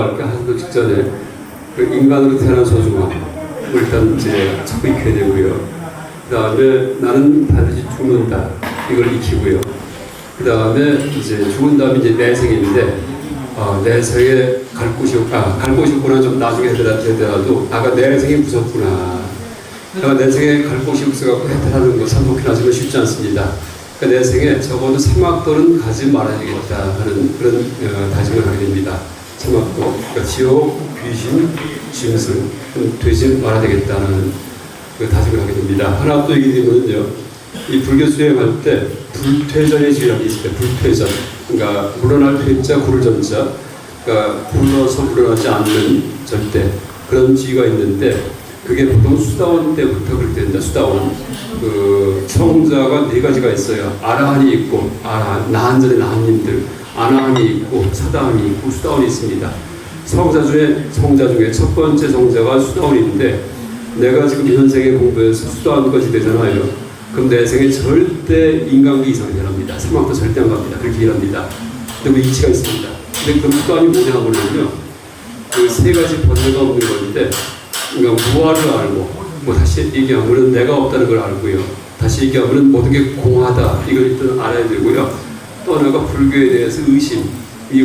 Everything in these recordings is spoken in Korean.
이렇게 하기 직전에 그 인간으로 태어난 소중함을 일단 이제 자꾸 익혀야 되고요. 그 다음에 나는 반드시 죽는다. 이걸 익히고요. 그 다음에 이제 죽은 다음에 이제 내생인데, 내생에 갈 곳이 없구나. 좀 나중에 되더라도, 아까 내생이 무섭구나. 내가 내생에 갈 곳이 없어갖고 해탈하는 거 삼복해나지만 쉽지 않습니다. 그러니까 내생에 적어도 사막도는 가지 말아야겠다 하는 그런 다짐을 하게 됩니다. 사막도, 그러니까 지옥, 귀신, 짐승 되지 말아야 되겠다는 그 다짐을 하게 됩니다. 하나 또 얘기드리면요, 이 불교 수행할 때 불퇴전의 지혜라는 게 있습니다. 불퇴전, 그러니까 물러날 퇴자, 구를 전자, 그러니까 굴러서 물러나지 않는 절대 그런 지혜가 있는데, 그게 보통 수다원 때부터 그렇게 된다. 수다원, 그 성자가 네 가지가 있어요. 아라한이 있고, 나한전의 나한님들, 아나한이 있고, 사다한이 있고, 수다원이 있습니다. 성자 중에 첫 번째 성자가 수다원인데, 내가 지금 이 현생에 공부해서 수다원까지 되잖아요. 그럼 내 생에 절대 인간기 이상이 일어납니다. 사막도 절대 안 갑니다. 그렇게 일어납니다. 근데 그 이치가 있습니다. 근데 그 수다원이 뭐냐 하면요, 그 세 가지 번뇌가 없는 건데, 그러니까 무아를 알고, 뭐 다시 얘기하면 내가 없다는 걸 알고요. 다시 얘기하면 모든 게 공하다. 이걸 일단 알아야 되고요. 또 하나가 불교에 대해서 의심이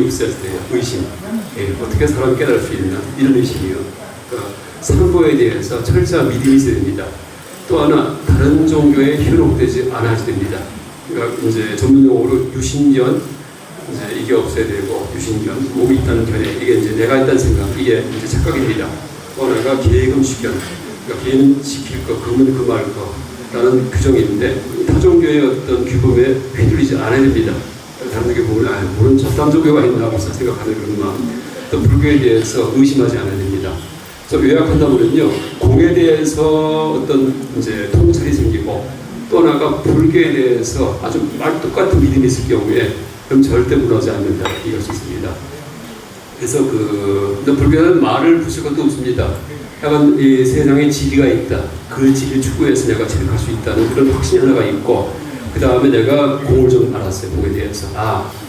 없어야 돼요. 의심. 어떻게 사람이 깨달을 수 있나? 이런 의심이요. 그러니까 상보에 대해서 철저한 믿음이 있어야 됩니다. 또 하나, 다른 종교에 현혹되지 않아야 됩니다. 그러니까 이제 전문용어로 유신견, 이제 이게 없어야 되고, 유신견, 몸이 있다는 견해, 이게 이제 내가 있다는 생각, 이게 이제 착각입니다. 또 하나가 계금식견, 그러니까 계는 지킬 거, 금은 금할 거, 라는 규정인데, 타종교의 어떤 규범에 휘둘리지 않아야 됩니다. 다른 게 보면, 물론 저딴 종교가 있나 하고 생각하는 그런 마음. 또 불교에 대해서 의심하지 않아야 됩니다. 그래서 요약한다면요, 공에 대해서 어떤 이제 통찰이 생기고, 또 하나가 불교에 대해서 아주 똑같은 믿음이 있을 경우에, 그럼 절대 무너지지 않는다. 이럴 수 있습니다. 그래서 불교는 말을 붙일 것도 없습니다. 약간 이 세상에 진리가 있다. 그 진리를 추구해서 내가 체득할 수 있다는 그런 확신이 하나가 있고, 그 다음에 내가 공을 좀 알았어요. 공에 대해서.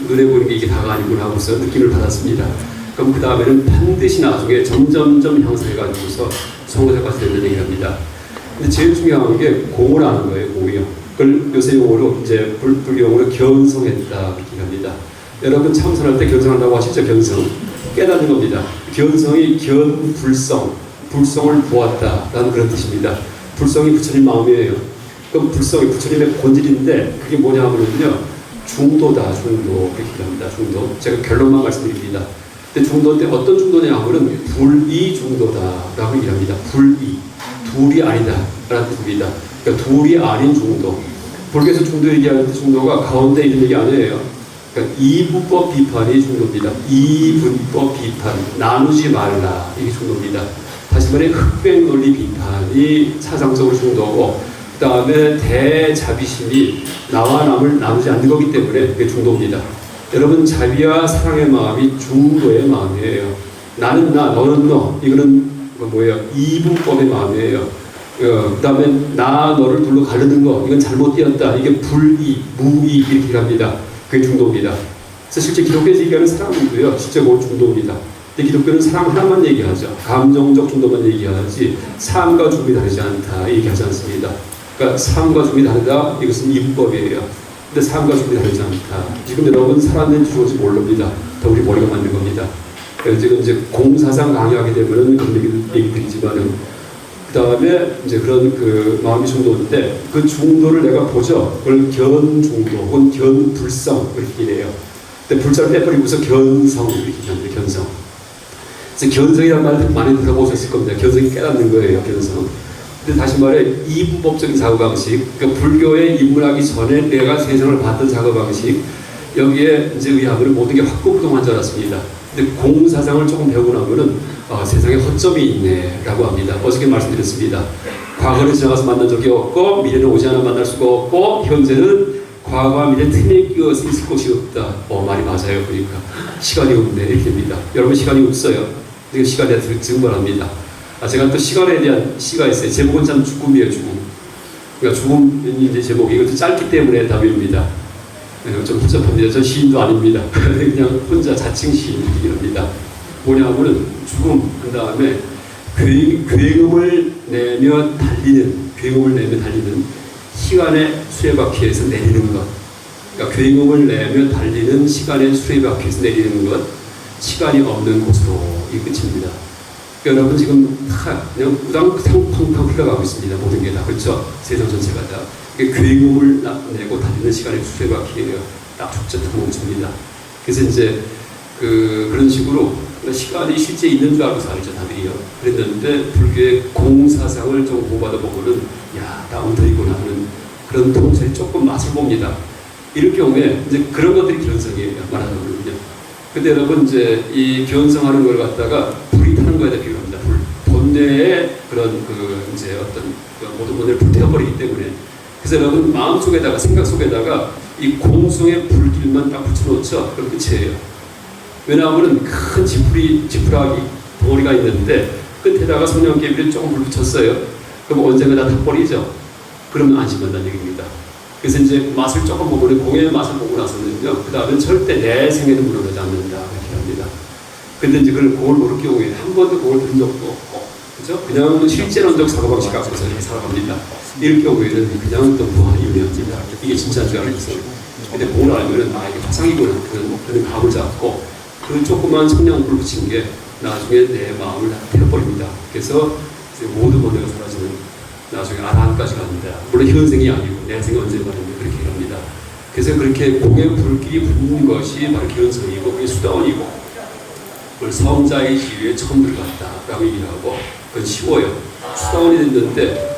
눈에 보이는 게 이게 다가 아니구나 하고서 느낌을 받았습니다. 그럼 그 다음에는 반드시 나중에 점점점 향상해가지고서 성도자까지 된다는 얘기를 합니다. 근데 제일 중요한 게 공을 아는 거예요. 공이요. 그걸 요새 용어로 이제 불교 용어로 견성했다 이렇게 합니다. 여러분 참선할 때 견성한다고 하시죠? 견성. 깨닫는 겁니다. 견성이 견불성, 불성을 보았다라는 그런 뜻입니다. 불성이 부처님 마음이에요. 그럼 불성이 부처님의 본질인데 그게 뭐냐 하면요, 중도다. 중도 이렇게 합니다. 중도. 제가 결론만 말씀드립니다. 근데 중도 때 어떤 중도냐 하면은 불이 중도다라고 얘기합니다. 불이, 둘이 아니다라는 뜻입니다. 그러니까 둘이 아닌 중도. 불교에서 중도 얘기할 때 중도가 가운데 있는 얘기 아니에요. 그러니까 이분법 비판이 중도입니다. 이분법 비판, 나누지 말라, 이게 중도입니다. 다시 말해 흑백 논리 비판이 사상적으로 중도고, 그 다음에 대자비심이 나와 남을 나누지 않는 거기 때문에 그게 중도입니다. 여러분, 자비와 사랑의 마음이 중도의 마음이에요. 나는 나, 너는 너, 이거는 뭐예요? 이분법의 마음이에요. 그 다음에 나, 너를 둘로 가르는 거, 이건 잘못되었다. 이게 불이, 무이 이렇게 합니다. 그게 중도입니다. 그래서 실제 기독교에서 얘기하는 사랑도요, 실제 그 중도입니다. 근데 기독교는 사랑 하나만 얘기하죠. 감정적 중도만 얘기하지 삶과 죽음이 다르지 않다 얘기하지 않습니다. 그러니까 삶과 죽음이 다르다, 이것은 이분법이에요. 근데 삶과 죽음이 다르지 않다. 지금 여러분 살았는지 죽었지 모릅니다. 다 우리 머리가 만든 겁니다. 그래서 지금 이제 공사상 강의하게 되면은 그런 얘기 드리지만은, 그 다음에 이제 그런 그 마음이 중도인데, 그 중도를 내가 보죠. 그걸 견중도 혹은 견불성 이렇게 얘기해요. 근데 불자를 빼버리고서 견성 이렇게 얘기합니다. 견성. 그래서 견성이라는 말을 많이 들어보셨을 겁니다. 견성이 깨닫는 거예요. 견성. 근데 다시 말해 이분법적인 사고방식, 그러니까 불교에 입문하기 전에 내가 세상을 봤던 사고방식, 여기에 이제 의하면 모든 게 확고부동한 줄 알았습니다. 근데 공사상을 조금 배우고 나면은 세상에 허점이 있네 라고 합니다. 어저께 말씀드렸습니다. 과거를 지나가서 만난 적이 없고, 미래는 오지 않아 만날 수가 없고, 현재는 과거와 미래 틈에 끼어서 있을 곳이 없다. 말이 맞아요. 그러니까 시간이 없네 이렇게 됩니다. 여러분, 시간이 없어요. 시간에 대해서 증거합니다. 제가 또 시간에 대한 시가 있어요. 제목은 참 죽음이에요. 죽음. 그러니까 죽음이 이제 제목이 이것도 짧기 때문에 답입니다. 좀 복잡합니다. 저 시인도 아닙니다. 그냥 혼자 자칭 시인 얘기합니다. 뭐냐면은 죽음 한 다음에 굉음을 내며 달리는 시간의 수레바퀴에서 내리는 것. 그러니까 굉음을 내며 달리는 시간의 수레바퀴에서 내리는 것. 시간이 없는 곳으로 이 끝입니다. 그러니까 여러분 지금 다 그냥 우당탕탕 흘러가고 있습니다. 모든 게 다. 그렇죠? 세상 전체가 다. 굉음을 내고 달리는 시간의 수레바퀴예요. 딱 적절한 멈춥니다. 그래서 이제 그런 식으로 시간이 실제 있는 줄 알고 살죠, 다들이요. 그랬는데 불교의 공사상을 좀 공부하다 보면은 나 엉터리구나 하는 그런 통찰이 조금 맛을 봅니다. 이럴 경우에 이제 그런 것들이 견성이에요, 말하자면요. 근데 여러분 이제 이 견성하는 걸 갖다가 불이 타는 거에다 비유합니다. 불. 본뇌의 그런 이제 어떤 모든 본뇌를 불태워버리기 때문에. 그래서 여러분 마음 속에다가 생각 속에다가 이 공성의 불길만 딱 붙여놓죠. 그럼 끝이에요. 왜냐하면 큰 지푸라기 덩어리가 있는데 끝에다가 성냥개비를 조금 불 붙였어요. 그럼 언젠가 다 타버리죠. 그러면 안심한다는 얘기입니다. 그래서 이제 맛을 조금 보고 공의 맛을 보고 나서는요. 그 다음에 절대 내 생에는 무너지지 않는다 이렇게 합니다. 근데 이제 그걸 모를 경우에 한 번도 그걸 들은 적도 없고, 그죠? 그냥 실제론적 사고방식 앞에서 이렇게 살아갑니다. 이럴 경우에는 그냥 또 무한히 유명합니다. 이게 진짜인 줄 알고 있어요. 근데 그걸 알면은 이게 화상이구나 그런 감을 잡고 그 조그만 성냥불 붙인 게 나중에 내 마음을 다 태워버립니다. 그래서 모든 번뇌가 사라지는 나중에 아라한까지 갑니다. 물론 현생이 아니고 내 생이 언젠가는 그렇게 합니다. 그래서 그렇게 공의 불길이 붙는 것이 바로 견성이고 그게 수다원이고 그걸 성자의 지위에 처음 들어갔다라고 얘기를 하고 그건 쉬워요. 수다원이 됐는데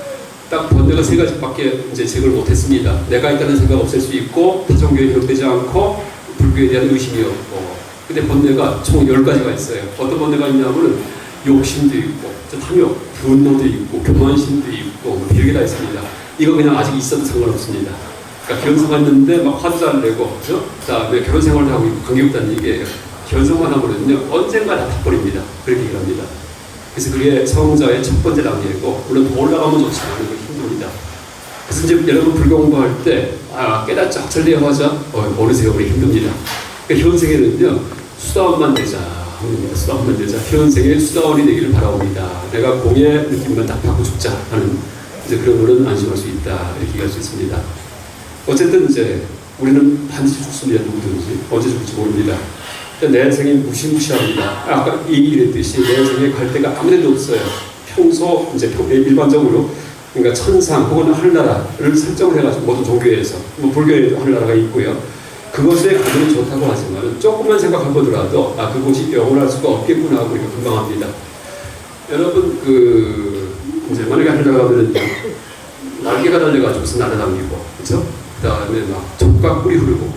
딱 번뇌가 세 가지밖에 이제 제거를 못했습니다. 내가 있다는 생각 없앨 수 있고 타종교에 기록되지 않고 불교에 대한 의심이 없고 근데 번뇌가 총 10가지가 있어요. 어떤 번뇌가 있냐면은 욕심도 있고 탐욕, 분노도 있고 교만심도 있고 별게 다 있습니다. 이거 그냥 아직 있어도 상관없습니다. 그러니까 견성했는데 막 화도 잘 내고 그렇죠? 그다음에 결혼 생활도 하고 있고 관계없다는 얘기예요. 견성만 하면은요 언젠가 다 타버립니다. 그렇게 얘기를 합니다. 그래서 그게 성자의 첫 번째 단계이고 물론 더 올라가면 좋지만 그게 힘듭니다. 그래서 이제 여러분 불교 공부할 때 깨닫자 전례하자 어느 세월이 힘듭니다. 그러니까 현생에는요 수다원만 되자 합니다. 수다원만 되자 현생에 수다원이 되기를 바라옵니다. 내가 공의 느낌만 딱 받고 죽자 하는 이제 그런 거는 안심할 수 있다 이렇게 얘기할 수 있습니다. 어쨌든 이제 우리는 반드시 죽습니다. 누구든지 언제 죽을지 모릅니다. 내 생이 무시무시합니다. 아까 얘기했듯이 내 생에 갈 데가 아무데도 없어요. 평소 이제 일반적으로 그러니까 천상 혹은 하늘나라를 설정을 해가지고 모든 종교에서 뭐 불교에도 하늘나라가 있고요. 그것에 가면 좋다고 하지만 조금만 생각해보더라도 그곳이 영원할 수가 없겠구나 하고 우리가 건강합니다. 여러분 이제 만약에 하늘나라 가면은 날개가 달려가지고서 날아다니고 그렇죠? 그다음에 막 젖과 꿀이 흐르고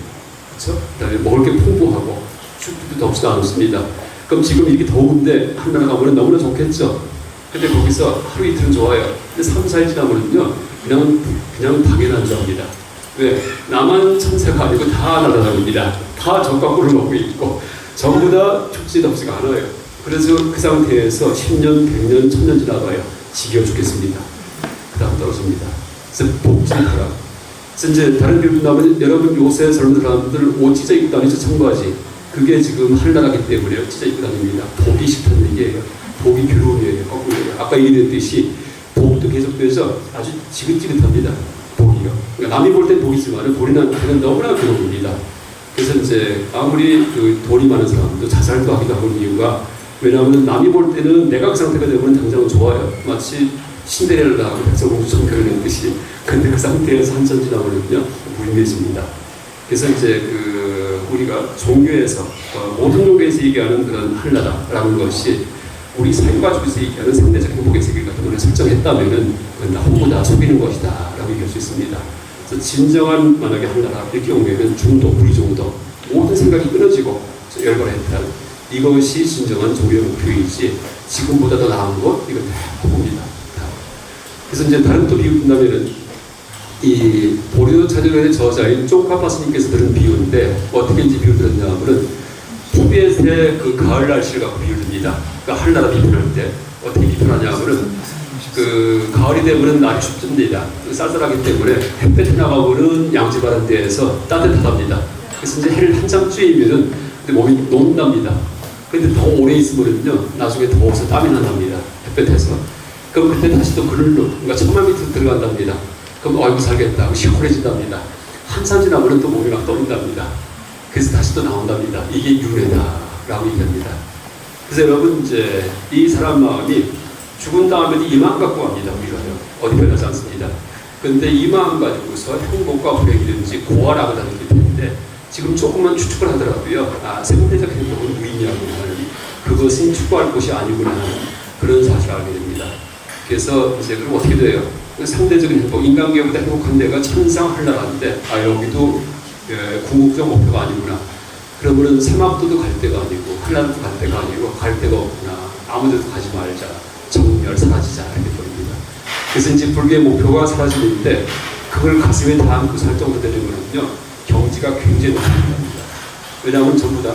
그렇죠? 그다음에 먹을 게 풍부하고 춥지도 덥지도 않습니다. 그럼 지금 이렇게 더운데 하늘나라 가면 너무나 좋겠죠? 근데 거기서 하루 이틀은 좋아요. 근데 3, 4일 지나면은요 그냥 당연한 줄 압니다. 왜? 나만 천사가 아니고 다 날아다닙니다. 다 젖과 꿀을 먹고 있고 전부 다 춥지 덥지가 않아요. 그래서 그 상태에서 10년, 100년, 1000년 지나봐요. 지겨워 죽겠습니다. 그 다음 떨어집니다. 그래서 복지하라. 그래서 이제 다른 비유 나면 여러분 요새 젊은 사람들 옷 찢어 입고 다니죠. 청바지. 그게 지금 하늘나라기 때문에 찢어 입고 다닙니다. 복이 싫다는 얘기예요. 복이 괴로움이에요. 거꾸로예요. 아까 얘기했듯이 복도 계속돼서 아주 지긋지긋합니다. 복이요. 그러니까 남이 볼 땐 복이지만 본인한테는 너무나 괴로움입니다. 그래서 이제 아무리 돈이 많은 사람도 자살도 하기도 하는 이유가 왜냐하면 남이 볼 때는 내가 그 상태가 되면 당장은 좋아요. 마치 신데렐라하고 백설공주처럼 결혼했듯이. 근데 그 상태에서 한참 지나면요 무인해집니다. 그래서 이제 우리가 종교에서 모든 종교에서 얘기하는 그런 하늘나라라는 것이 우리 사유가족에서 얘기하는 상대적 행복의 세계 같은 걸 설정했다면은 그건 나보다 속이는 것이다라고 얘기할 수 있습니다. 그래서 진정한 만약에 하늘나라 이렇게 경우에는 중도, 불중도 모든 생각이 끊어지고 열거했다. 이것이 진정한 종교의 목표이지 지금보다 더 나은 것 이건 다 봅니다. 그래서 이제 다른 또 비유 본다면은 이 보리도 차별의 저자인 쫑카파스님께서 들은 비유인데 어떻게 이제 비유 들었냐 하면은 티벳의 가을 날씨를 갖고 비유됩니다. 그러니까 하늘나라 비판할 때 어떻게 비판하냐 하면은 가을이 되면은 날이 춥습니다. 쌀쌀하기 때문에 햇볕이 나가고는 양지바람 대에서 따뜻하답니다. 그래서 이제 해를 한참 쬐이면은 몸이 녹는답니다. 근데 더 오래 있으면요, 나중에 더워서 땀이 난답니다. 햇볕에서. 그럼 그때 다시 또 그늘로, 그러니까 천만 밑으로 들어간답니다. 그럼 아이고 살겠다. 시원해진답니다. 한참 지나면 또 몸이 막 떠온답니다. 그래서 다시 또 나온답니다. 이게 윤회다라고 얘기합니다. 그래서 여러분 이제 이 사람 마음이 죽은 다음에도 이 마음 갖고 갑니다. 우리가요. 어디 변하지 않습니다. 그런데 이 마음 가지고서 행복과 불행이든지 고아라고 다닐 텐데 지금 조금만 추측을 하더라도요. 생태적 행복은 무의미하구나 하는, 그것은 추구할 것이 아니구나 하는 그런 사실을 알게 됩니다. 그래서 이제 그럼 어떻게 돼요? 상대적인 행복, 인간계보다 행복한 데가 천상 한라라인데 여기도 궁극적 목표가 아니구나. 그러면은 사막도도 갈 데가 아니고 한라도 갈 데가 아니고 갈 데가 없구나. 아무데도 가지 말자. 정멸 사라지자 이렇게 보입니다. 그래서 이제 불교의 목표가 사라지는데 그걸 가슴에 다 안고 살 정도 되는 거는요, 경지가 굉장히 높습니다. 왜냐하면 전부 다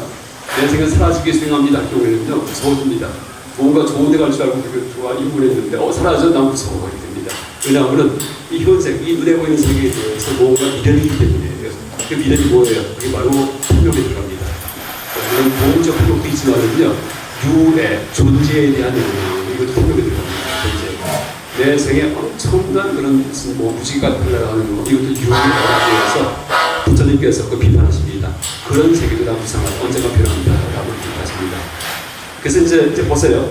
내 생각 사라지게 수행합니다 할 경우에는요 무서워집니다. 뭔가 좋은 데 갈 줄 알고 그렇게 좋아 입문했는데 사라져 난 무서워 이렇게 됩니다. 왜냐하면 이 현생, 이 눈에 보이는 세계에 대해서 뭔가 미련이기 때문이에요. 그 미련이 뭐예요? 그게 바로 탐욕에 들어갑니다. 물론 보험적 탐욕도 있지만은요, 유의 존재에 대한 이것도 탐욕에 들어갑니다. 존재. 내 생에 엄청난 그런 무슨 무지가 흘러가는 거, 이것도 유의 대해서 부처님께서 그 비판하십니다. 그런 세계도 다 무상하다. 언젠가 변한다라고 비판하십니다. 그래서 이제 보세요.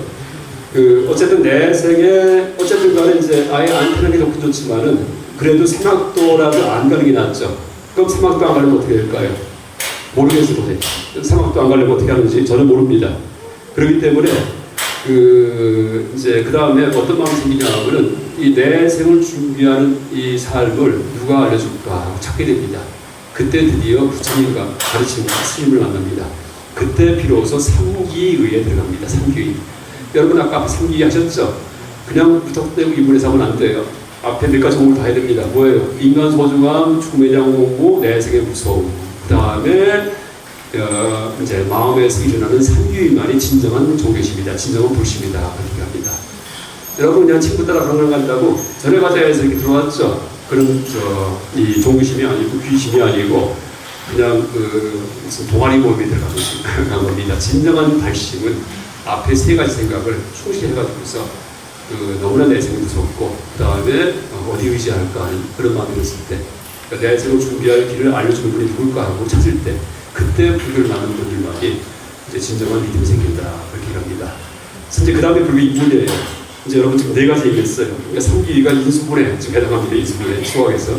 어쨌든 내 생에 어쨌든 간에 이제 아예 안 타는 게 좋긴 좋지만은 그래도 사막도라도 안 가는 게 낫죠. 그럼 사막도 안 가려면 어떻게 될까요? 모르겠어요. 사막도 안 가려면 어떻게 하는지 저는 모릅니다. 그렇기 때문에 이제 그 다음에 어떤 마음이 생기냐 하면은 이 내 생을 준비하는 이 삶을 누가 알려줄까 찾게 됩니다. 그때 드디어 부처님과 가르치는 스님을 만납니다. 그때 비로소 삼기의에 들어갑니다. 삼기의. 여러분 아까 앞에 삼기의 하셨죠? 그냥 무턱대고 이분에서 하면 안 돼요. 앞에 몇 가지 공부를 다 해야 됩니다. 뭐예요? 인간 소중함, 죽음의 장공고, 내생의 무서움. 그 다음에 이제 마음에서 일어나는 삼기의만이 진정한 종교심이다. 진정한 불심이다. 그렇게 합니다. 여러분 그냥 친구 따라 그런 걸 간다고 절에 가자 해서 이렇게 들어왔죠? 그런 이 종교심이 아니고 귀심이 아니고 그냥 무슨 동아리 모임에 들어간 겁니다. 진정한 발심은 앞에 세 가지 생각을 충실히 해가지고서 너무나 내 생이 무섭고 그 다음에 어디 의지할까 하는 그런 마음이 들었을 때 그러니까 내 생을 준비할 길을 알려주는 분이 누굴까 하고 찾을 때 그때 불교를 나누는 분들만이 이제 진정한 믿음이 생긴다 그렇게 합니다. 이제 그 다음에 불교 입문이에요. 이제 여러분 지금 네 가지 얘기했어요. 그러니까 삼기가 인수분해 지금 해당합니다. 인수분해 수학에서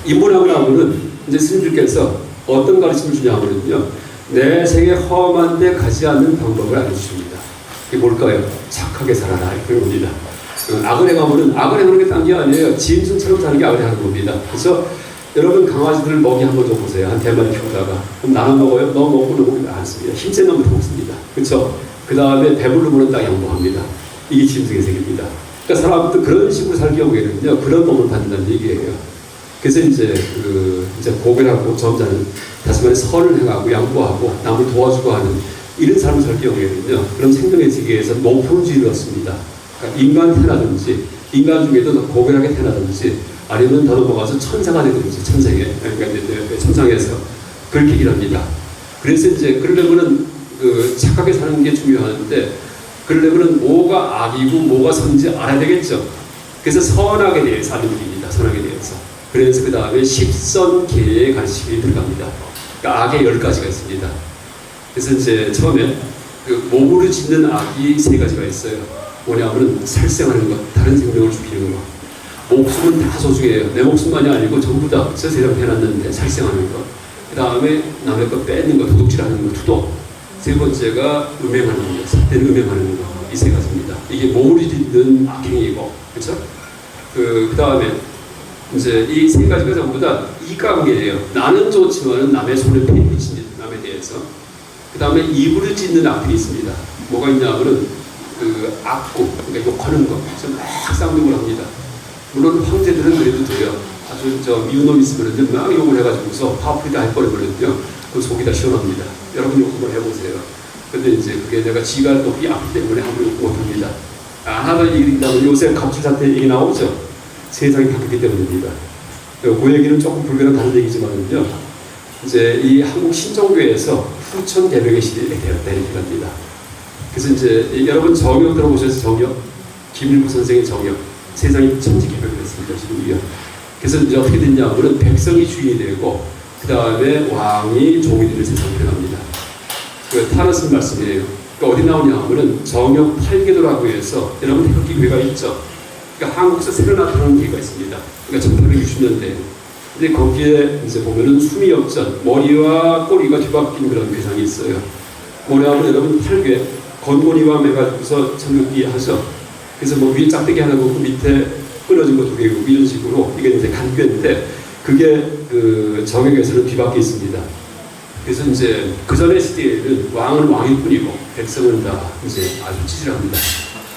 입문하고 나면은 이제 스님들께서 어떤 가르침을 주냐면요, 내 생에 험한데 가지 않는 방법을 알려주십니다. 그게 뭘까요? 착하게 살아라 이렇게 겁니다. 악을 행하면은 악을 행하는 게 딴 게 아니에요. 짐승처럼 사는 게 악을 행하는 겁니다. 그래서 여러분 강아지들 먹이 한번 줘보세요. 한 대만 키우다가 그럼 나는 먹어요? 너 먹고 너 먹지 않습니다. 힘센 놈부터 먹습니다. 그렇죠? 그 다음에 배부르면 딱 양보합니다. 이게 짐승의 세계입니다. 그러니까 사람도 그런 식으로 살기 경우에는요, 그런 몸을 받는다는 얘기예요. 그래서 이제 이제 고결하고 점잖은 다시 말해 선을 행하고 양보하고 남을 도와주고 하는 이런 삶을 살 경우에는요, 그런 생명의 세계에서 높음주의를 얻습니다. 그러니까 인간 태어나든지 인간 중에도 더 고결하게 태어나든지 아니면 더 넘어가서 천사가 되든지 천상에 그러니까 이제 천상에서 그렇게 일합니다. 그래서 이제 그러려면은 착하게 사는 게 중요한데. 그러려면 뭐가 악이고 뭐가 선지 알아야 되겠죠. 그래서 선악에 대해서 알려드립니다. 선악에 대해서. 그래서 그 다음에 십선계의 가르침이 들어갑니다. 그러니까 악의 10가지가 있습니다. 그래서 이제 처음에 몸으로 짓는 악이 3가지가 있어요. 뭐냐면 살생하는 것, 다른 생명을 죽이는 것. 목숨은 다 소중해요. 내 목숨만이 아니고 전부 다 저 세상 태어났는데 살생하는 것. 그 다음에 남의 것 뺏는 것, 도둑질하는 것, 투도. 세 번째가 음행하는 것, 삿대는 음행하는 것, 이 3가지입니다. 이게 몸을 짓는 악행이고, 그렇죠? 그 다음에 이제 이 3가지가 전부 다 이관계예요. 나는 좋지만은 남의 손에 피해 미칩니다. 남에 대해서. 그 다음에 입으로 짓는 악행이 있습니다. 뭐가 있냐면은 악구, 그러니까 욕하는 것, 막 쌍욕을 합니다. 물론 황제들은 그래도 돼요. 아주 미운 놈 있으면은 막 욕을 해가지고서 파프리다 해버리거든요. 그 속이 다 시원합니다. 여러분 욕 한번 해보세요. 근데 이제 그게 내가 지가 높이 아프기 때문에 아무 욕 못합니다. 하나 얘기한다면 요새 갑질 사태 얘기 나오죠. 세상이 바뀌기 때문입니다. 그 얘기는 조금 불교랑 다른 얘기지만요. 이제 이 한국 신종교에서 후천 개벽의 시대에 되었다 이렇게 합니다. 그래서 이제 여러분 정역 들어보셨어요? 정역? 김일구 선생의 정역. 세상이 천지 개벽이 됐습니다. 지금요. 그래서 이제 어떻게 됐냐면은 백성이 주인이 되고 그 다음에 왕이 종이 되는 세상이 들어갑니다. 그 타르슨 말씀이에요. 그러니까 어디 나오냐면은 정역 8계도라고 해서 여러분 태극기 교회가 있죠. 그러니까 한국에서 새로 나타나는 교회가 있습니다. 그러니까 1860년대. 근데 거기에 이제 보면은 수미역전, 머리와 꼬리가 뒤바뀐 그런 괴상이 있어요. 뭐냐면 여러분 8개, 건곤이와 매가지고서 천극기 하죠. 그래서 뭐 위에 짝대기 하나 고 밑에 끊어진 거 2개고 이런 식으로 이게 이제 간괴인데 그게 그 정역에서는 뒤바뀌어 있습니다. 그래서 이제 그 전의 시대에는 왕은 왕일 뿐이고 백성은 다 이제 아주 찌질합니다.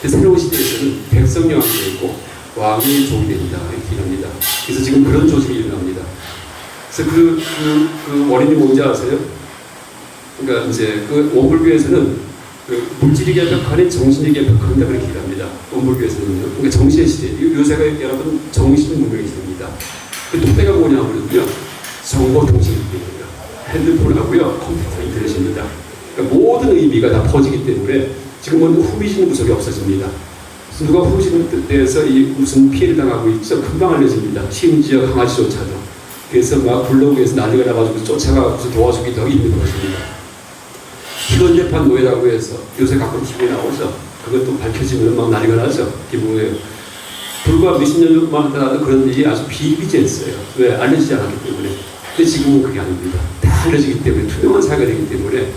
새로운 시대에서는 백성이 왕이 되고 왕이 종이 됩니다. 이렇게 합니다. 그래서 지금 그런 조직이 일어납니다. 그래서 그 원인이 뭔지 아세요? 그러니까 이제 그 원불교에서는 그 물질이 개벽하니 정신이 개벽한다 그렇게 얘기합니다. 원불교에서는요. 그러니까 정신의 시대. 요새가 여러분 정신 문명의 시대입니다. 그 토대가 뭐냐면요. 정보 통신입니다. 핸드폰하고요, 컴퓨터 인터넷입니다. 그러니까 모든 의미가 다 퍼지기 때문에 지금은 후미진 구석이 없어집니다. 누가 후미진 때에서 이 무슨 피해를 당하고 있죠? 금방 알려집니다. 심지어 강아지조차도. 그래서 막 블로그에서 난리가 나가지고 쫓아가서 도와주기도 하고 있는 것입니다. 희건재판 노예라고 해서 요새 가끔 TV에 나오죠. 그것도 밝혀지면 막 난리가 나죠. 이게 뭐예요? 불과 몇십 년만 하더라도 그런 일이 아주 비일비재했어요. 왜? 알려지지 않았기 때문에. 근데 지금은 그게 아닙니다. 다 알려지기 때문에 투명한 사회가 되기 때문에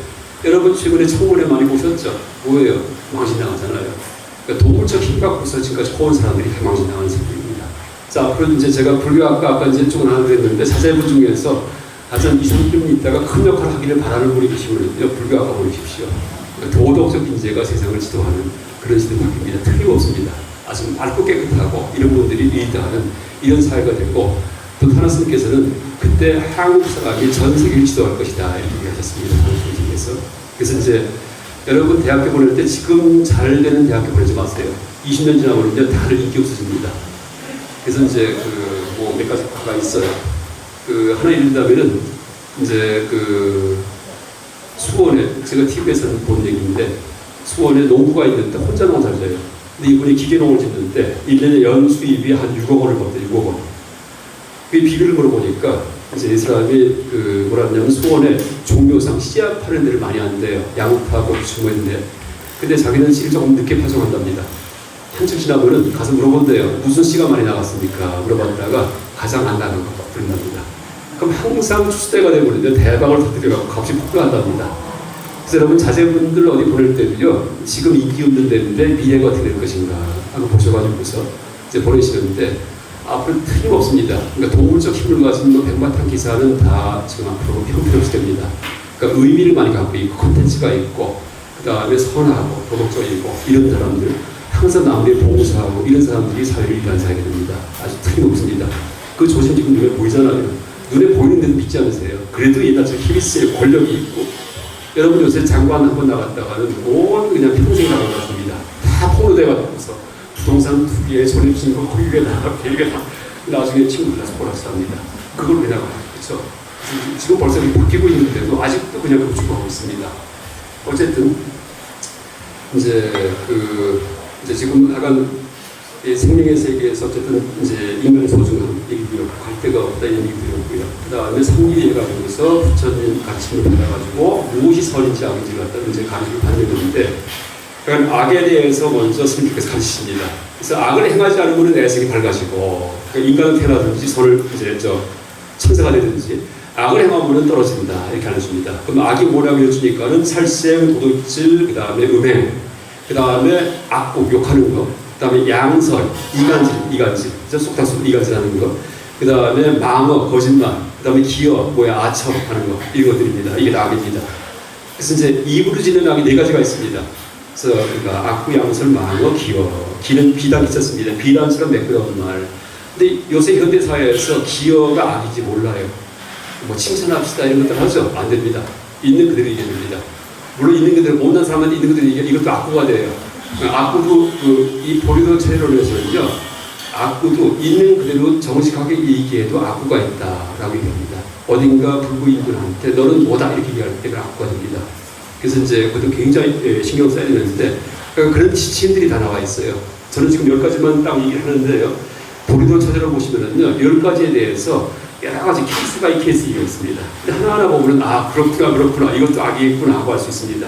여러분 최근에 청문회 많이 보셨죠? 뭐예요? 망신당하잖아요. 그러니까 동물적 힘 갖고서 지금까지 고온 사람들이 망신당하는 세계입니다. 자, 앞으로 이제 제가 불교학과 아까 이제 쪽은 하나 그랬는데 사제분 중에서 한 2, 3분 있다가 큰 역할을 하기를 바라는 분이 계시면요, 불교학과 보내십시오. 그러니까 도덕적 인재가 세상을 지도하는 그런 시대 바뀝니다. 틀림없습니다. 아주 맑고 깨끗하고 이런 분들이 리드하는 이런 사회가 되고 또 타나스님께서는 그때 한국 사람이 전 세계를 지도할 것이다 이렇게 얘기하셨습니다. 타나스님께서. 그래서 이제 여러분 대학교 보낼 때 지금 잘 되는 대학교 보내지 마세요. 20년 지나면 다들 인기 없어집니다. 그래서 이제 뭐 몇 가지 과가 있어요. 하나 이른다면은 이제 수원에 제가 TV에서는 본 얘기인데 수원에 농부가 있는데 혼자 농사를 져요. 근데 이분이 기계농을 짓는데 1년에 연수입이 한 6억 원을 벌대요. 6억 원. 그 비밀을 물어보니까 이제 이 사람이 뭐라 하냐면 수원에 종묘상 씨앗 파는 데를 많이 한대요. 양파하고 주문인데. 근데 자기는 씨를 조금 늦게 파송한답니다. 한참 지나면은 가서 물어본대요. 무슨 씨가 많이 나갔습니까? 물어봤다가 가장 안 나간 거 부른답니다. 그럼 항상 추수대가 되면 대박을 터뜨려가고 값이 폭등한답니다. 그래서 여러분 자제분들 어디 보낼 때도요. 지금 인기 없는 데인데 미래가 어떻게 될 것인가 하고 보셔가지고서 이제 보내시는데 앞으로 틀림없습니다. 그러니까 동물적 힘을 가진 백마탄 기사는 다 지금 앞으로 형편없이 됩니다. 그러니까 의미를 많이 갖고 있고 콘텐츠가 있고 그 다음에 선하고 도덕적이고 이런 사람들 항상 남들의 봉사하고 이런 사람들이 사회를 이해하는 사회가 됩니다. 아주 틀림없습니다. 그 조짐 지금 눈에 보이잖아요. 눈에 보이는데도 믿지 않으세요. 그래도 옛날처럼 힘이 세요. 권력이 있고 여러분 요새 장관 한 번 나갔다가는 그냥 평생 나간 것 같습니다. 다 폭로돼가지고서 부동산 투기에 전입신고 거기에 나가 별게 다 나중에 친구들한테 보라스합니다. 그걸 왜 나가요? 그렇죠? 지금 벌써 바뀌고 있는데도 아직도 그냥 그렇게 있습니다. 어쨌든 이제 이제 지금 약간 생명의 세계에서 어쨌든 이제 인간의 소중함 얘기도 갈 데가 없다 이런 얘기 드렸고요. 그 다음에 삼일이 해가지고서 부처님 가르침을 받아가지고 무엇이 선인지 악인지 갖다 이제 가르침을 받는데 그러니까 악에 대해서 먼저 스님께서 가르치십니다. 그래서 악을 행하지 않으면 내색이 밝아지고 그러니까 인간은 태어나든지 선을 이제 천사가 되든지 악을 행하면 떨어진다 이렇게 알려줍니다. 그럼 악이 뭐라고 해주니까는 살생, 도둑질, 그 다음에 음행, 그 다음에 악곡 욕하는 거. 그 다음에 양설, 이간질, 속닥속 이간질하는 거. 그 다음에 망어, 거짓말. 그 다음에 기어, 아첨하는 거. 이것들입니다. 이게 악입니다. 그래서 이제 입으로 짓는 악이 4가지가 있습니다. 그래서 그러니까 악구, 양설, 망어, 기어. 기는 비단 있었습니다. 비단처럼 매끄러운 말. 근데 요새 현대 사회에서 기어가 악이지 몰라요. 뭐 칭찬합시다 이런 것들 하죠. 안 됩니다. 있는 그대로 얘기해야 됩니다. 물론 있는 그대로 못난 사람한테 있는 그대로 얘기해 이것도 악구가 돼요. 악구도 이 보리도 체론에서는요. 악구도 있는 그대로 정직하게 얘기해도 악구가 있다라고 얘기합니다. 어딘가 불구인군한테 너는 뭐다 이렇게 얘기할 때가 악과됩니다. 그래서 이제 그것도 굉장히 신경 써야 되는데 그런 지침들이 다 나와 있어요. 저는 지금 10가지만 딱 얘기를 하는데요. 보리도 찾아러 보시면은요 10가지에 대해서 여러 가지 케이스 바이 케이스가 있습니다. 근데 하나하나 보면은 아 그렇구나 이것도 악이겠구나 하고 할 수 있습니다.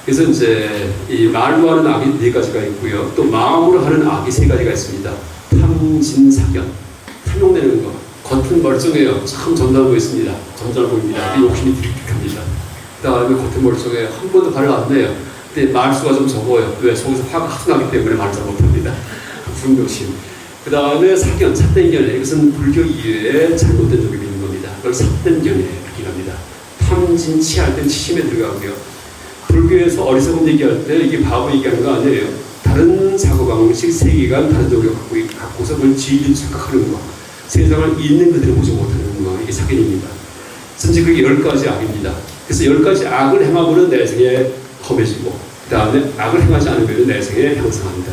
그래서 이제 이 말로 하는 악이 4가지가 있고요. 또 마음으로 하는 악이 3가지가 있습니다. 탐진사견, 탐욕내는 거. 겉은 멀쩡해요. 참 전달하고 있습니다. 전달보입니다. 욕심이 드릭드릭합니다. 그 다음에 겉은 멀쩡해요. 한 번도 화를 안 내요. 근데 말수가 좀 적어요. 왜? 속에서 화가 하도 나기 때문에 말을 잘 못합니다. 불욕심. 그 다음에 사견, 삿된 견해. 이것은 불교 이외에 잘못된 쪽이 있는 겁니다. 그걸 삿된 견해 이렇게 합니다. 탐진, 치할 땐 치심에 들어가고요. 불교에서 어리석은 얘기할 때 이게 바보 얘기하는 거 아니에요. 다른 사고방식, 세계관, 다른 쪽을 갖고서 그걸 진리를 착각하는 거. 세상을 있는 그대로 보지 못하는 거. 이게 사견입니다.甚至그게 10가지 악입니다. 그래서 10가지 악을 행하고는 내생에 험해지고 그 다음에 악을 행하지 않으면 내생에 향상한다.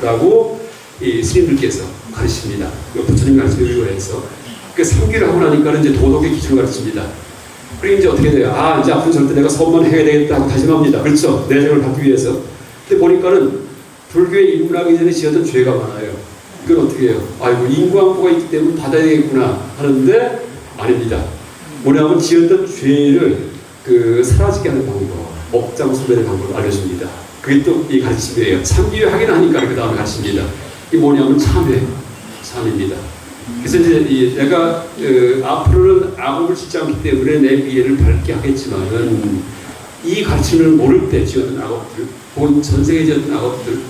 라고 이 스님들께서 가르칩니다. 부처님 가르침에 의거해서. 그 3기를 하고 나니까는 이제 도덕의 기준을 가르칩니다. 그리고 이제 어떻게 돼요? 아, 이제 앞으로 절대 내가 선만 해야 되겠다 하고 다짐합니다. 그렇죠? 내생을 받기 위해서. 근데 보니까는 불교에 입문하기 전에 지었던 죄가 많아요. 이건 어떻게 해요? 아이고, 인과응보가 있기 때문에 받아야 되겠구나 하는데 아닙니다. 뭐냐면 지었던 죄를 사라지게 하는 방법, 업장소멸의 방법을 알려줍니다. 그게 또 이 가르침이에요. 참기회 하긴 하니까 그 다음에 가르칩니다. 이게 뭐냐면 참입니다. 그래서 이제 내가 앞으로는 악업을 짓지 않기 때문에 내 미래를 밝게 하겠지만은 이 가르침을 모를 때 지었던 악업들, 혹은 전생에 지었던 악업들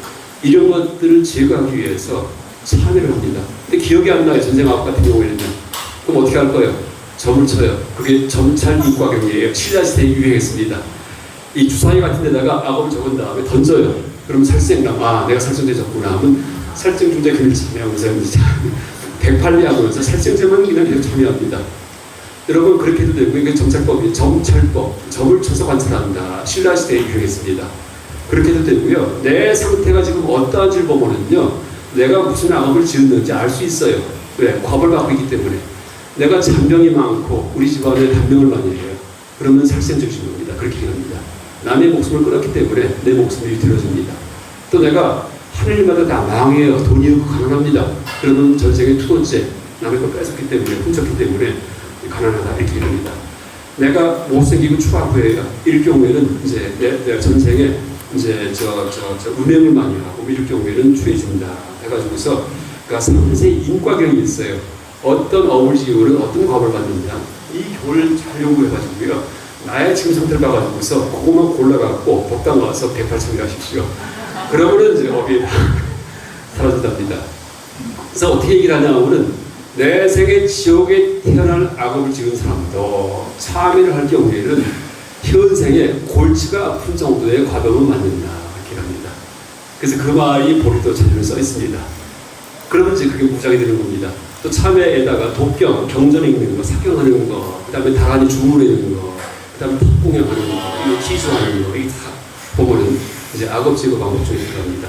이런 것들을 제거하기 위해서 참여를 합니다. 근데 기억이 안 나요. 전생 악업 같은 경우에는. 그럼 어떻게 할 거예요? 점을 쳐요. 그게 점찰 인과경이에요. 신라시대에 유행했습니다. 이 주사위 같은 데다가 악업을 적은 다음에 던져요. 그러면 살생남, 아 내가 살생죄 졌구나 하면 살생주제 그를 참여하면서 108리 하면서 살생죄만 그냥 계속 참여합니다. 여러분 그렇게 해도 되고 이게 정찰법이에요. 정찰법, 점을 쳐서 관찰한다. 신라시대에 유행했습니다. 그렇게 해도 되고요. 내 상태가 지금 어떠한지를 보면은요. 내가 무슨 악업을 지었는지 알 수 있어요. 왜? 과벌 갖고 있기 때문에. 내가 잔병이 많고 우리 집안에 단병을 많이 해요. 그러면 살생죄를 지는 겁니다. 그렇게 합니다. 남의 목숨을 끊었기 때문에 내 목숨이 들어집니다. 또 내가 하늘마다 다 망해요. 돈이 없고 가난합니다. 그러면 전생에 투도죄, 남의 걸 뺏었기 때문에, 훔쳤기 때문에 가난하다 이렇게 합니다. 내가 못생기고 추악해요. 이럴 경우에는 이제 내가 전생에 이제 음행을 많이 하고 이럴 경우에는 추해진다. 해가지고서 그러니까 3세 인과경이 있어요. 어떤 업을 지으면 어떤 과업을 받느냐. 이 교를 잘 연구해가지고요. 나의 지금 상태를 봐가지고서 그것만 골라갖고 법당 가서 108참여 하십시오. 그러면은 이제 업이 사라진답니다. 그래서 어떻게 얘기를 하냐면은 내 생에 지옥에 태어날 악업을 지은 사람도 참여를 할 경우에는 현생에 골치가 아픈 정도의 과범은 맞는다. 이렇게 합니다. 그래서 그 말이 보리도 제대로 써 있습니다. 그러면 이제 그게 무장이 되는 겁니다. 또 참회에다가 독경, 경전 읽는 거, 사경하는 거, 그 다음에 다간이 주무르는 거, 그 다음에 탁공양하는 거, 기수하는 거, 이게 다 보면은 이제 악업 제거 방법 중에 들어갑니다.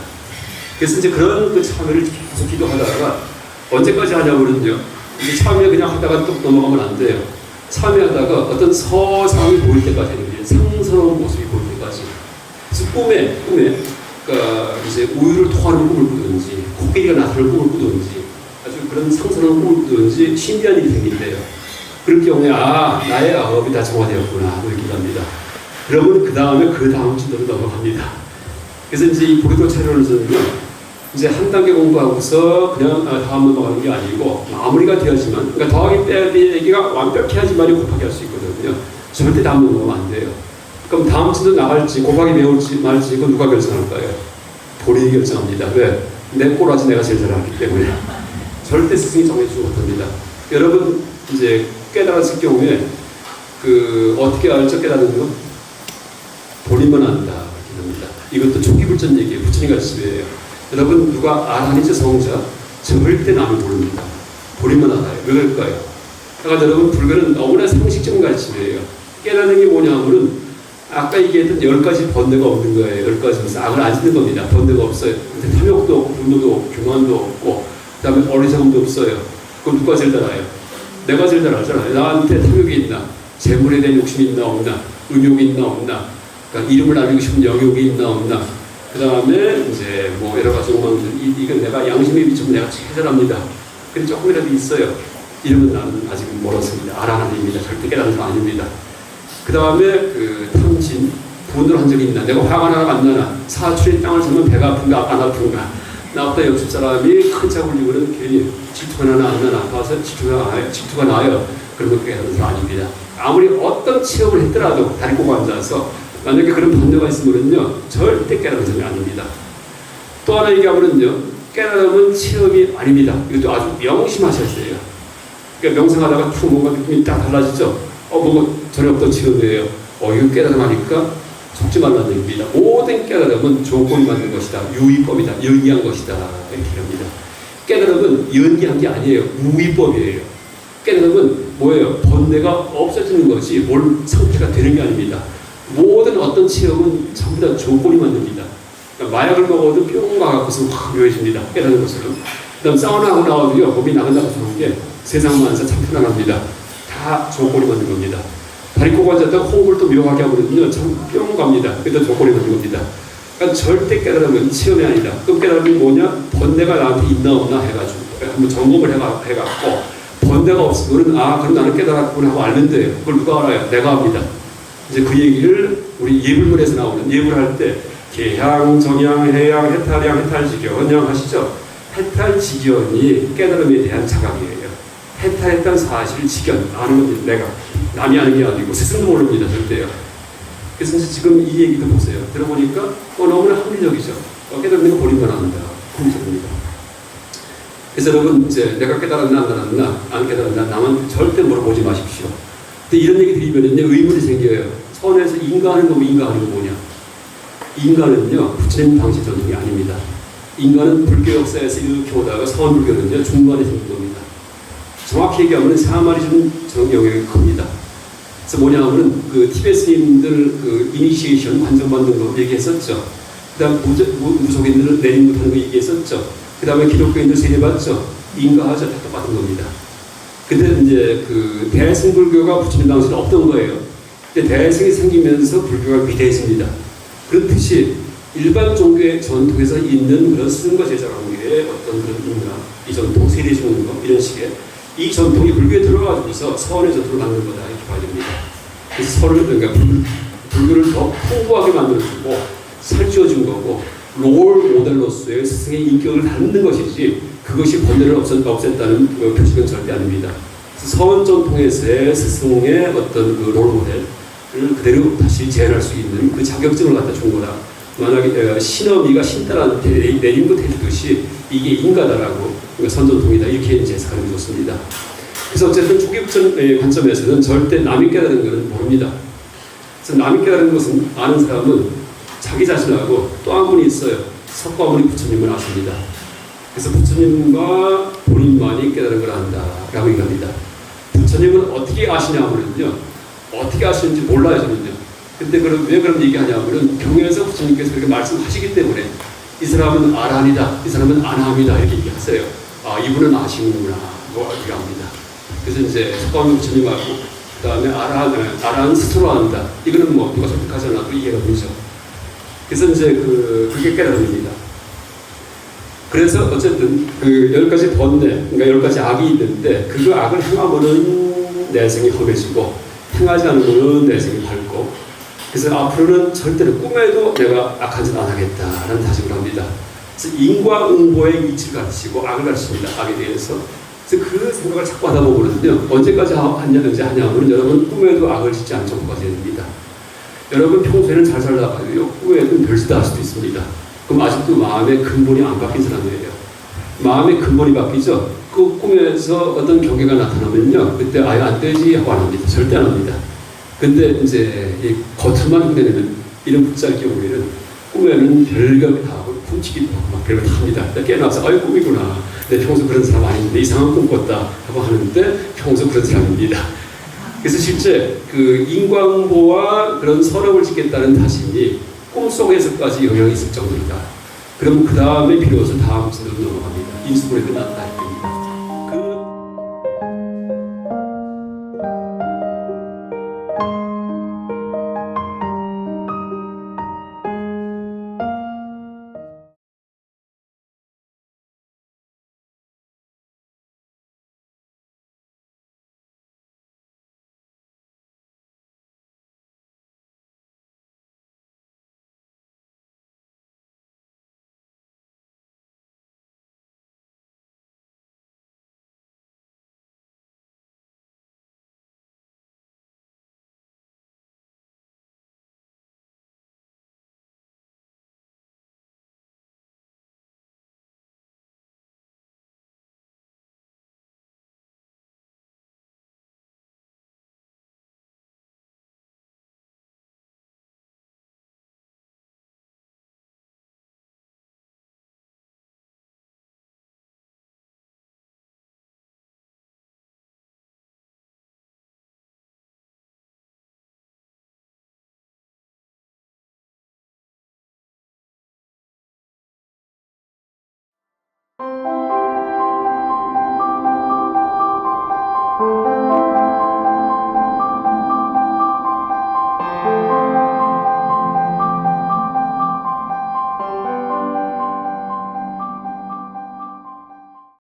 그래서 이제 그런 그 참회를 계속 기도하다가 언제까지 하냐면요. 이제 참회 그냥 하다가 뚝 넘어가면 안 돼요. 참회하다가 어떤 서상이 보일 때까지 하는 게 상스러운 모습이 보일 때까지. 그래서 꿈에, 그러니까 이제 우유를 토하는 꿈을 꾸든지, 코끼리가 나타나는 꿈을 꾸든지, 아주 그런 상스러운 꿈을 꾸든지 신비한 일이 생긴대요. 그럴 경우에 나의 악업이 다 정화되었구나 이렇게 합니다. 그러면 그 다음 지도로 넘어갑니다. 그래서 이제 이 보리도 차려서는요. 이제 한 단계 공부하고서 그냥 다음 넘어가는 게 아니고 마무리가 되어야지만, 그러니까 더하기 빼기가 완벽히 해야지만이 곱하기 할 수 있거든요. 절대 다음 넘어가면 안 돼요. 그럼 다음 주도 나갈지 곱하기 배울지 말지 이거 누가 결정할까요? 본인이 결정합니다. 왜? 내 꼬라지 내가 제일 잘 알기 때문에. 절대 스승이 정해주지 못합니다. 여러분 이제 깨달았을 경우에 어떻게 알죠? 깨달은 거? 본인만 안다. 이렇게 합니다. 이것도 초기불전 얘기예요. 부처님 가르침이에요. 여러분 누가 아라니처 성자 절대 남을 모릅니다. 본인만 알아요. 왜 그럴까요? 그러니까 여러분 불교는 너무나 상식적인 가르침이에요. 깨닫는 게 뭐냐면은 아까 얘기했던 10가지 번뇌가 없는 거예요. 10가지 악을 안 짓는 겁니다. 번뇌가 없어요. 탐욕도 없고 분노도 없고 교만도 없고 그 다음에 어리석음도 없어요. 그럼 누가 제일 잘 알아요? 내가 제일 잘 알잖아. 나한테 탐욕이 있나, 재물에 대한 욕심이 있나 없나, 음욕이 있나 없나, 그러니까 이름을 알리고 싶은 영욕이 있나 없나. 그 다음에 이제 뭐 여러 가지 욕망들, 이건 내가 양심에 비추면 내가 제일 잘 압니다. 근데 조금이라도 있어요. 이러면 나는 아직 멀었습니다. 알아나입니다. 절대 깨달은 사람 아닙니다. 그 다음에 그 탐진, 분노를 한 적이 있나? 내가 화가 나나 안 나나? 사촌이 땅을 주면 배가 아픈가 안 아픈가? 나보다 옆집 사람이 큰 차 굴리고는 괜히 질투가 나나 안 나나? 봐서 질투가 나요. 그러면 깨달은 사람 아닙니다. 아무리 어떤 체험을 했더라도 다리 꼬고 앉아서 만약에 그런 번뇌가 있으면요 절대 깨달은 사람이 아닙니다. 또 하나 얘기하면요 깨달음은 체험이 아닙니다. 이것도 아주 명심하셔야 돼요. 그러니까 명상하다가 툭 뭔가 느낌이 딱 달라지죠. 뭔가 전에 없던 체험이에요. 이거 깨달음하니까 속지 말라는 얘기입니다. 모든 깨달음은 조건이 맞는 것이다. 유의법이다. 연기한 것이다. 이렇게 합니다. 깨달음은 연기한 게 아니에요. 무의법이에요. 깨달음은 뭐예요? 번뇌가 없어지는 것이 뭘 상태가 되는 게 아닙니다. 모든 어떤 체험은 전부 다 조건이 만듭니다. 그러니까 마약을 먹어도 뿅 가갖고서 확 묘해집니다. 깨달은 것으로. 그 다음 사우나 하고 나와도요, 몸이 나간다고 하는 게 세상 만사 참 편안합니다. 다 조건이 만든 겁니다. 다리 꼬고 앉았다가 호흡을 또 묘하게 하거든요. 참 뿅 갑니다. 그게 조건이 만든 겁니다. 그러니까 절대 깨달음은 체험이 아니다. 그럼 깨달음이 뭐냐? 번뇌가 나한테 있나 없나 해가지고 한번 점검을 해갖고 번뇌가 없으면 그럼 나는 깨달았구나 하고 알면 돼요. 그걸 누가 알아요? 내가 합니다. 이제 그 얘기를 우리 예불문에서 나오는 예불 할 때 개향, 정향, 해양, 해탈양, 해탈지견 하시죠. 해탈지견이 깨달음에 대한 자각이에요. 해탈했던 사실 지견 아는 건 내가 남이 아는 게 아니고 스스로 모릅니다. 절대요. 그래서 이제 지금 이 얘기도 보세요. 들어보니까 너무나 합리적이죠. 깨달음이 버림만 한다. 합리적입니다. 그래서 여러분 이제 내가 깨달았나 안 깨달았나 안 깨달았나 남한테 절대 물어보지 마십시오. 근데 이런 얘기 드리면은요 의문이 생겨요. 선에서 인가하는 거 인가하는 거 뭐냐? 인가는요 부처님 당시 전통이 아닙니다. 인가는 불교 역사에서 이렇게 오다가 서원불교는요 중간에 생긴 겁니다. 정확히 얘기하면 사마리즘 영역이 큽니다. 그래서 뭐냐면은 그 티베트 스님들 그 이니시에이션 관정받는 거 얘기했었죠. 그다음 무속인들 내림 못하는 거 얘기했었죠. 그다음에 기독교인들 세례받죠. 인가하죠. 다 똑같은 겁니다. 근데 이제 그 대승불교가 부처님 당시는 없던 거예요. 근데 대승이 생기면서 불교가 위대해집니다. 그렇듯이 일반 종교의 전통에서 있는 그런 승거 제자 관계의 어떤 그런 인가, 이 전통 세례 주는 거 이런 식의 이 전통이 불교에 들어가지고서 서원의 전통을 만든 거다 이렇게 봐야 됩니다. 그래서 서를 그러니까 불교를 더 풍부하게 만들어주고 살찌워준 거고 롤 모델로서의 스승의 인격을 닮는 것이지 그것이 번뇌를 없앴다는 그 표식은 절대 아닙니다. 그래서 서원 전통에서의 스승의 어떤 그 롤 모델을 그대로 다시 재현할 수 있는 그 자격증을 갖다 준 거다. 만약에 신어미가 신따라한테 내림도 해주듯이 이게 인가다라고 선전통이다 이렇게 이제 해석하는 좋습니다. 그래서 어쨌든 초기 관점에서는 절대 남이 깨달은 것은 모릅니다. 그래서 남이 깨달은 것은 아는 사람은 자기 자신하고 또 한 분이 있어요. 석가모니 부처님을 아십니다. 그래서 부처님과 본인만이 깨달은 걸 안다라고 얘기합니다. 부처님은 어떻게 아시냐면요. 어떻게 아시는지 몰라요 저는요. 근데 왜 그런 얘기하냐면은 경에서 부처님께서 그렇게 말씀하시기 때문에 이 사람은 아란이다, 이 사람은 아나함이다 이렇게 얘기하세요. 이분은 아시는구나 뭐 얘기합니다. 그래서 이제 석가모니 부처님하고 그 다음에 아란 스스로 안다. 이거는 뭐 누가 설득하지 않아도 이해가 되죠. 그래서 이제 그게 깨달음입니다. 그래서 어쨌든 그 10가지 번뇌, 그러니까 10가지 악이 있는데 그 악을 행하면은 내생이 험해지고 행하지 않으면은 내생이 밝고 그래서 앞으로는 절대로 꿈에도 내가 악한 짓 안 하겠다라는 다짐을 합니다. 그래서 인과응보의 위치를 가르치고 악을 가르칩니다. 악에 대해서. 그래서 그 생각을 자꾸 하다 보면요. 언제까지 하냐면 여러분 꿈에도 악을 짓지 않을 정도까지 됩니다. 여러분 평소에는 잘 살다가요. 꿈에도 별짓 다 할 수도 있습니다. 그럼 아직도 마음의 근본이 안 바뀐 사람이에요. 마음의 근본이 바뀌죠. 그 꿈에서 어떤 경계가 나타나면요. 그때 아예 안 되지 하고 안 합니다. 절대 안 합니다. 근데 이제 이 겉으로만 흔내는 이런 붙잡기 경우에는 꿈에는 별걸 다 하고 훔치기도 하고 막 별걸 다 합니다. 깨어나서 꿈이구나. 내 평소 그런 사람 아닌데 이상한 꿈 꿨다 하고 하는데 평소 그런 사람입니다. 그래서 실제 그 인과응보와 그런 선업을 짓겠다는 다짐이 꿈속에서까지 영향이 있을 정도이다. 그럼 그 다음에 비로소 다음 세대로 넘어갑니다. 인수분해 끝났다.